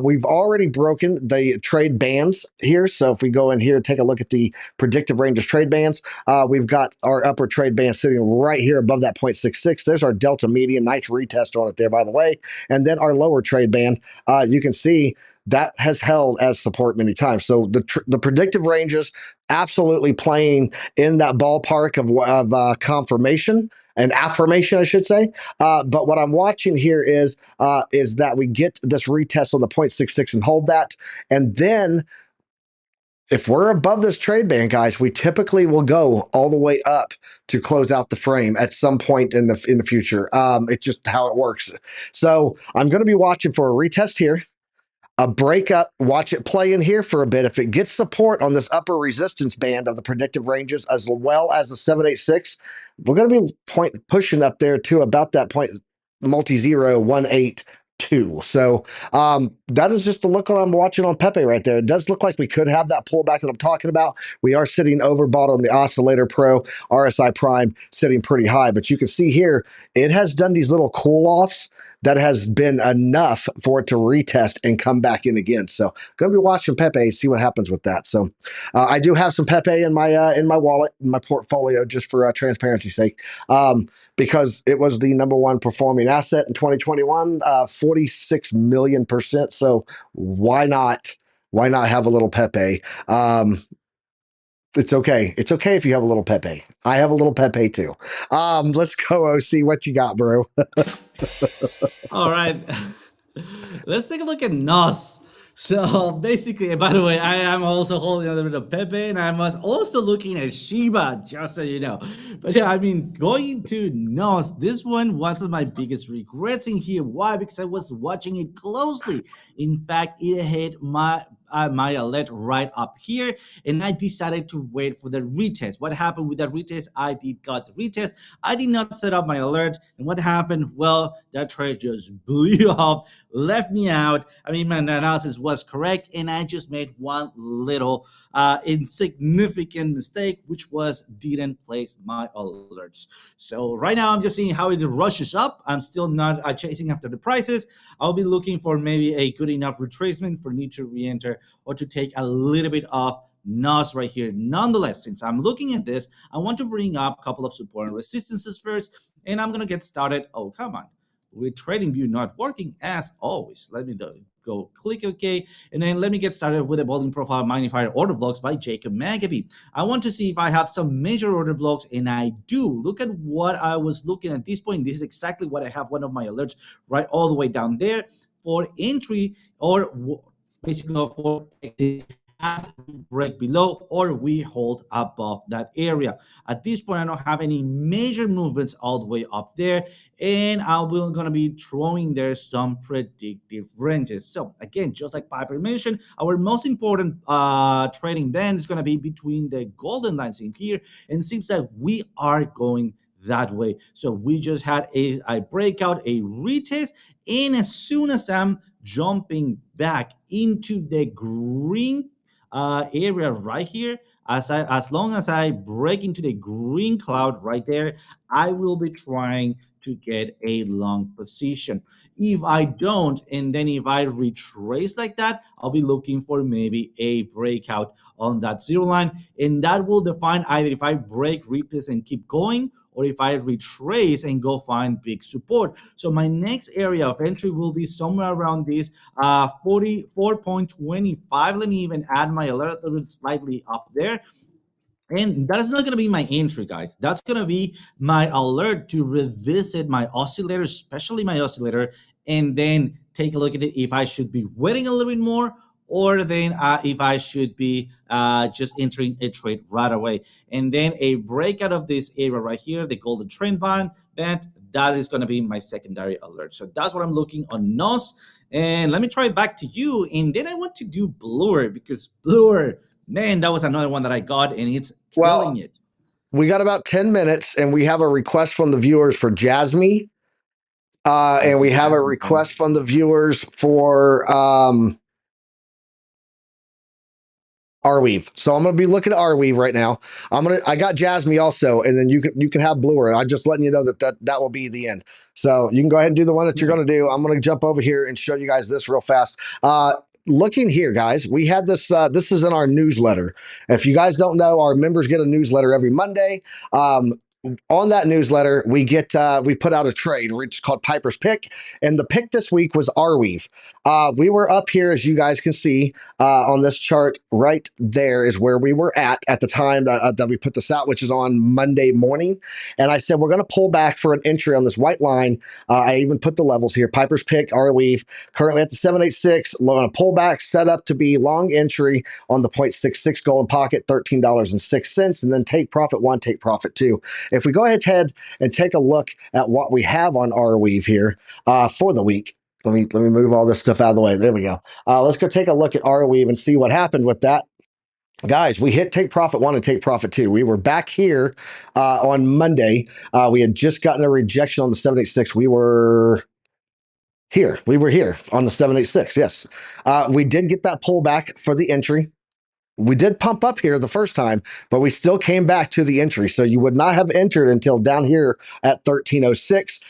We've already broken the trade bands here. So if we go in here and take a look at the predictive ranges trade bands, we've got our upper trade band sitting right here above that 0.66. There's our delta median, nice retest on it there, by the way. And then our lower trade band, you can see that has held as support many times. So the predictive ranges absolutely playing in that ballpark of confirmation and affirmation, I should say. But what I'm watching here is that we get this retest on the 0.66 and hold that. And then if we're above this trade band, guys, we typically will go all the way up to close out the frame at some point in the future. It's just how it works. So I'm going to be watching for a retest here, a breakup, watch it play in here for a bit. If it gets support on this upper resistance band of the predictive ranges, as well as the 786, we're going to be pushing up there to about that point multi-zero 182. So that is just the look I'm watching on PEPE right there. It does look like we could have that pullback that I'm talking about. We are sitting overbought on the Oscillator Pro, RSI Prime sitting pretty high, but you can see here, it has done these little cool offs that has been enough for it to retest and come back in again. So going to be watching PEPE, see what happens with that. So I do have some PEPE in my wallet, in my portfolio, just for transparency's sake, because it was the #1 performing asset in 2021, 46 million%. So why not? Why not have a little PEPE? It's okay. It's okay if you have a little PEPE. I have a little PEPE too. Let's go, OC. What you got, bro? All right. Let's take a look at NOS. So basically, by the way, I am also holding a little bit of Pepe, and I was also looking at Shiba, just so you know. But yeah, I mean, going to NOS, this one was my biggest regrets in here. Why? Because I was watching it closely. In fact, it hit my alert right up here, and I decided to wait for the retest. What happened with the retest? I did got the retest. I did not set up my alert, and what happened? Well, that trade just blew up, left me out. I mean, my analysis was correct, and I just made one little insignificant mistake, which was didn't place my alerts. So right now, I'm just seeing how it rushes up. I'm still not chasing after the prices. I'll be looking for maybe a good enough retracement for me to re-enter or to take a little bit of NOS right here. Nonetheless, since I'm looking at this, I want to bring up a couple of support and resistances first, and I'm going to get started. Oh, come on. With TradingView not working as always. Let me go click OK, and then let me get started with the volume profile magnifier order blocks by Jacob Magaby. I want to see if I have some major order blocks, and I do. Look at what I was looking at this point. This is exactly what I have one of my alerts right all the way down there for entry, or basically for as we break below or we hold above that area. At this point, I don't have any major movements all the way up there, and I will gonna be throwing there some predictive ranges. So again, just like Piper mentioned, our most important trading band is gonna be between the golden lines in here, and it seems that we are going that way. So we just had a breakout, a retest, and as soon as I'm jumping back into the green area right here, as long as I break into the green cloud right there, I will be trying to get a long position. If I don't, and then if I retrace like that, I'll be looking for maybe a breakout on that zero line, and that will define either if I break, retest, and keep going, or if I retrace and go find big support. So my next area of entry will be somewhere around this 44.25. Let me even add my alert a little bit slightly up there. And that is not going to be my entry, guys. That's going to be my alert to revisit my oscillator, especially my oscillator, and then take a look at it if I should be waiting a little bit more, or then if I should be just entering a trade right away. And then a breakout of this area right here, the golden trend band, that is going to be my secondary alert. So that's what I'm looking on NOS. And let me try it back to you. And then I want to do Bluer, because Bluer, man, that was another one that I got, and it's killing it. We got about 10 minutes, and we have a request from the viewers for JASMY. And we have a request from the viewers for Arweave. So I'm going to be looking at Arweave right now. I got JASMY also, and then you can have Bluer. I'm just letting you know that will be the end. So you can go ahead and do the one that you're going to do. I'm going to jump over here and show you guys this real fast. Looking here, guys, we had this. This is in our newsletter. If you guys don't know, our members get a newsletter every Monday. On that newsletter, we put out a trade. It's called Piper's Pick, and the pick this week was Arweave. We were up here, as you guys can see on this chart. Right there is where we were at the time that we put this out, which is on Monday morning. And I said we're going to pull back for an entry on this white line. I even put the levels here. Piper's Pick, Arweave, currently at the 786. On a pullback, set up to be long entry on the 0.66 golden pocket, $13.06, and then take profit 1, take profit 2. If we go ahead and take a look at what we have on Arweave here for the week, let me move all this stuff out of the way. There we go. Let's go take a look at Arweave and see what happened with that. Guys, we hit take profit 1 and take profit 2. We were back here on Monday. We had just gotten a rejection on the 786. We were here. We were here on the 786. Yes. We did get that pullback for the entry. we did pump up here the first time, but we still came back to the entry. So you would not have entered until down here at 1306.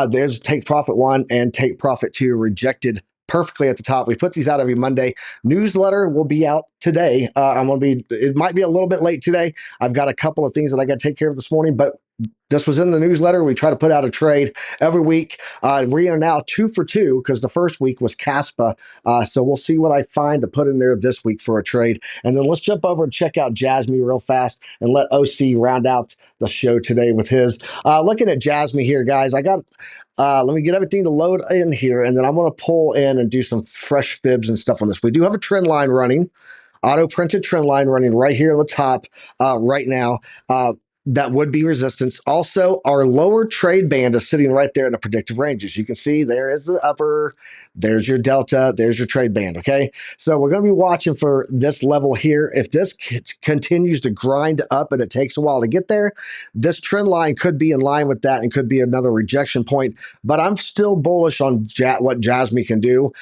There's take profit 1 and take profit 2 rejected perfectly at the top. We put these out every Monday. Newsletter will be out today. It might be a little bit late today. I've got a couple of things that I got to take care of this morning, but this was in the newsletter. We try to put out a trade every week. We are now 2 for 2 because the first week was CASPA. So we'll see what I find to put in there this week for a trade. And then let's jump over and check out JASMY real fast and let OC round out the show today with his. Looking at JASMY here, guys, I got let me get everything to load in here, and then I'm going to pull in and do some fresh fibs and stuff on this. We do have a trend line running, auto printed trend line running right here on the top right now. That would be resistance. Also, our lower trade band is sitting right there in the predictive ranges. You can see there is the upper, there's your delta, there's your trade band, okay? So we're going to be watching for this level here. If this continues to grind up and it takes a while to get there, this trend line could be in line with that and could be another rejection point, but I'm still bullish on what JASMY can do.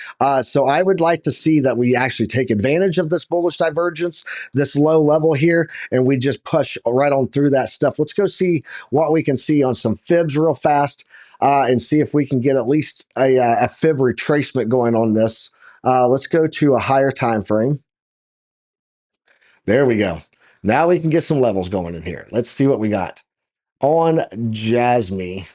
So I would like to see that we actually take advantage of this bullish divergence, this low level here, and we just push right on through that stuff. Let's go see what we can see on some fibs real fast and see if we can get at least a fib retracement going on this. Let's go to a higher time frame. There we go. Now we can get some levels going in here. Let's see what we got on JASMY.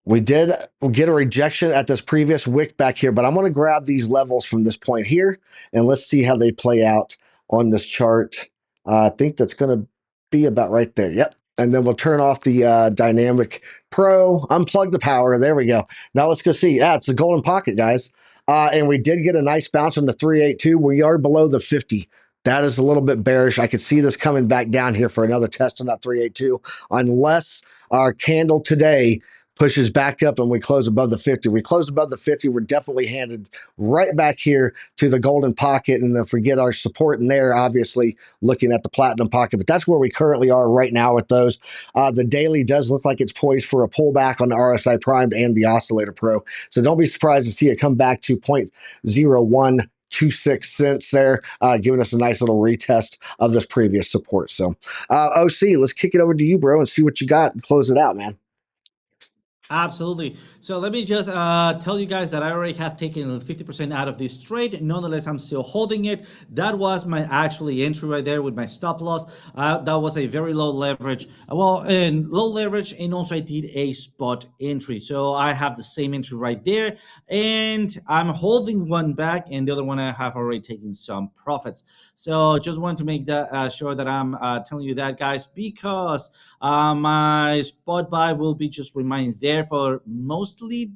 We did get a rejection at this previous wick back here, but I'm going to grab these levels from this point here, and let's see how they play out on this chart. I think that's going to be about right there. Yep. And then we'll turn off the Dynamic Pro, unplug the power. There we go. Now let's go see. Yeah, it's the golden pocket, guys. And we did get a nice bounce on the 382. We are below the 50. That is a little bit bearish. I could see this coming back down here for another test on that 382, unless our candle today pushes back up and we close above the 50. We close above the 50, we're definitely handed right back here to the golden pocket, and if we get our support in there, obviously looking at the platinum pocket, but that's where we currently are right now with those. The daily does look like it's poised for a pullback on the RSI primed and the oscillator pro, so don't be surprised to see it come back to 0.0126 cents there, giving us a nice little retest of this previous support. So OC, let's kick it over to you, bro, and see what you got and close it out, man. Absolutely. So let me just tell you guys that I already have taken 50% out of this trade. Nonetheless, I'm still holding it. That was my actually entry right there with my stop loss. That was a very low leverage. And low leverage, and also I did a spot entry. So I have the same entry right there, and I'm holding one back, and the other one I have already taken some profits. So just want to make that sure that I'm telling you that, guys, because my spot buy will be just remaining there for mostly,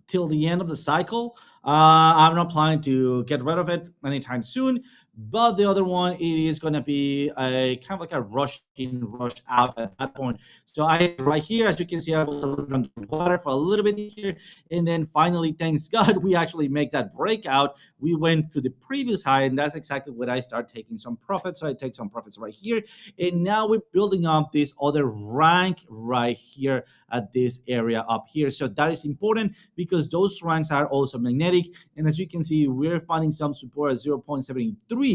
till the end of the cycle. I'm not planning to get rid of it anytime soon. But the other one, it is going to be a kind of like a rush in, rush out at that point. So right here, as you can see, I was a little bit underwater for a little bit here. And then finally, thanks God, we actually make that breakout. We went to the previous high, and that's exactly what I start taking some profits. So I take some profits right here. And now we're building up this other rank right here at this area up here. So that is important because those ranks are also magnetic. And as you can see, we're finding some support at 0.73.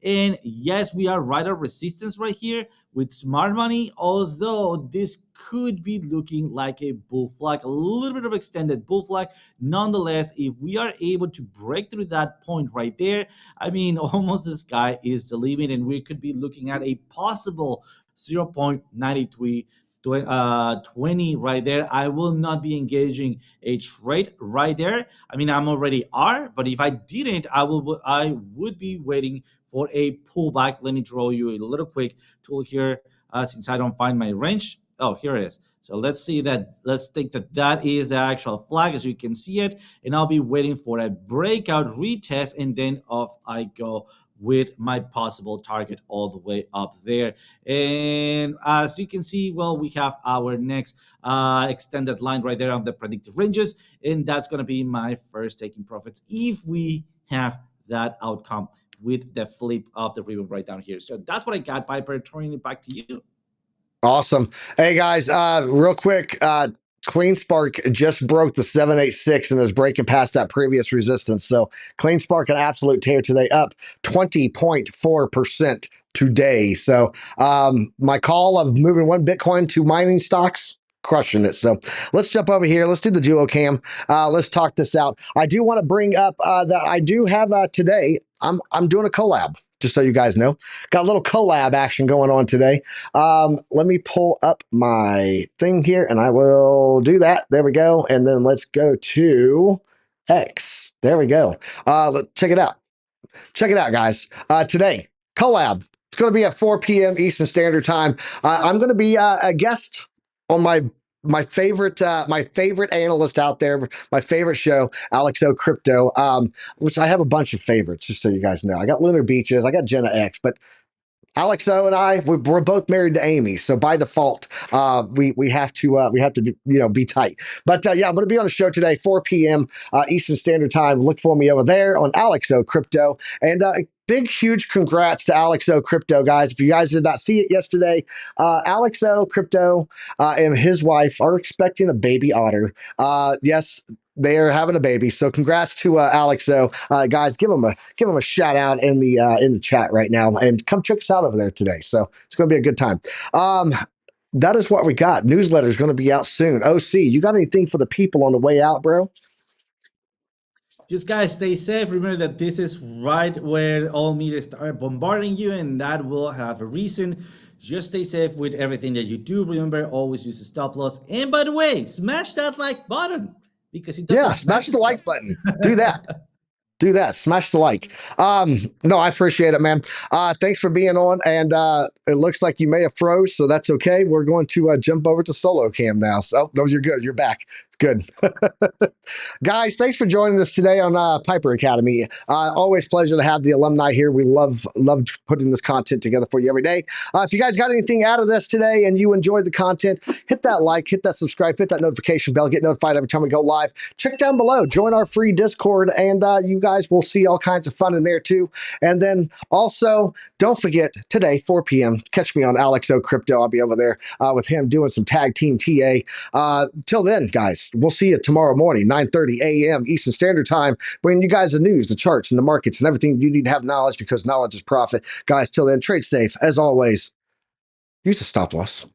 And yes, we are right at resistance right here with smart money, although this could be looking like a bull flag, a little bit of extended bull flag. Nonetheless, if we are able to break through that point right there, almost the sky is the limit, and we could be looking at a possible 0.93 20 right there. I will not be engaging a trade right there. I'm already but if I didn't, I would be waiting for a pullback. Let me draw you a little quick tool here, since I don't find my range. Oh, here it is. So let's think that is the actual flag, as you can see it, and I'll be waiting for a breakout retest, and then off I go with my possible target all the way up there. And as you can see, we have our next extended line right there on the predictive ranges, and that's going to be my first taking profits if we have that outcome with the flip of the ribbon right down here. So that's what I got, Piper. Turning it back to you. Awesome. Hey guys, real quick, CleanSpark just broke the 786 and is breaking past that previous resistance. So CleanSpark an absolute tear today, up 20.4% today. So my call of moving one Bitcoin to mining stocks, crushing it. So let's jump over here. Let's do the duo cam. Let's talk this out. I do want to bring up that I do have today, I'm doing a collab. Just so you guys know, got a little collab action going on today. Let me pull up my thing here and I will do that. There we go. And then let's go to X. There we go. Check it out. Check it out, guys. Today, collab. It's going to be at 4 p.m. Eastern Standard Time. I'm going to be a guest on my favorite analyst out there, my favorite show, Alex O Crypto, which I have a bunch of favorites, just so you guys know. I got Lunar Beaches, I got Jenna X, but Alex O and I, we're both married to Amy, so by default, we have to be tight. But yeah, I'm going to be on a show today, 4 p.m. Eastern Standard Time. Look for me over there on Alex O Crypto, and big, huge congrats to Alex O Crypto, guys. If you guys did not see it yesterday, Alex O Crypto and his wife are expecting a baby otter. Yes, they are having a baby. So congrats to Alex O. Guys, give him a shout out in the chat right now, and come check us out over there today. So it's going to be a good time. That is what we got. Newsletter is going to be out soon. OC, you got anything for the people on the way out, bro? Just guys, stay safe. Remember that this is right where all media start bombarding you, and that will have a reason. Just stay safe with everything that you do. Remember, always use a stop loss. And by the way, smash that like button, because it doesn't. Yeah, smash the like button. Do that. Do that. Smash the like. No, I appreciate it, man. Thanks for being on. And it looks like you may have froze, so that's okay. We're going to jump over to solo cam now. So, no, you're good. You're back. Good. Guys, thanks for joining us today on Piper Academy. Always pleasure to have the alumni here. We love putting this content together for you every day. If you guys got anything out of this today and you enjoyed the content, hit that like, hit that subscribe, hit that notification bell, get notified every time we go live. Check down below, join our free Discord, and you guys will see all kinds of fun in there too. And then also, don't forget, today, 4 p.m., catch me on Alex O Crypto. I'll be over there with him doing some tag team TA. Till then, guys, we'll see you tomorrow morning, 9:30 a.m. Eastern Standard Time, bringing you guys the news, the charts, and the markets, and everything you need to have knowledge, because knowledge is profit. Guys, till then, trade safe. As always, use a stop loss.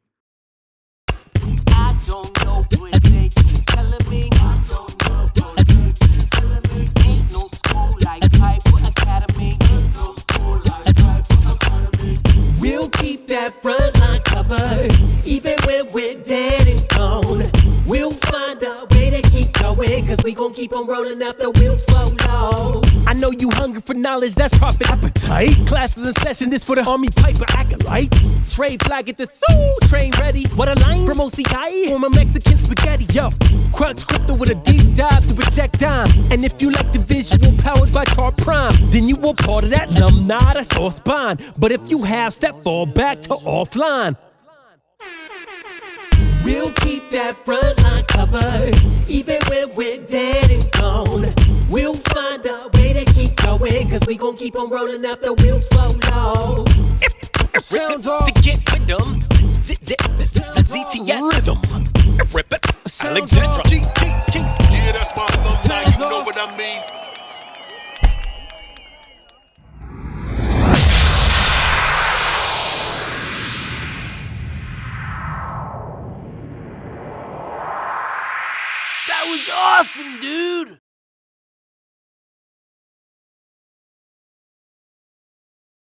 I don't know what they keep telling me. I don't know what they keep telling me. Ain't no school like Piper Academy. Ain't no school like Piper Academy. We'll keep that front line covered, even when we're dead and gone. We'll find a way to keep going, cause we gon' keep on rolling out the wheels flow low. I know you hungry for knowledge, that's profit appetite. Classes in session, this for the Army Piper acolytes. TradeFly, get the soul train ready. What a line from OCI, from a Mexican spaghetti. Yo, crunch crypto with a deep dive to reject dime. And if you like the visual powered by Chart Prime, then you will part of that alumni, that's all spine. But if you have step, fall back to offline. We'll keep that front line covered, even when we're dead and gone. We'll find a way to keep going, cause we gon' keep on rolling out the wheels flow low. Sound off. To get rhythm, the ZTS rhythm. Rip it, Alexandra. Yeah, that's my alumni, you know what I mean? That was awesome, dude.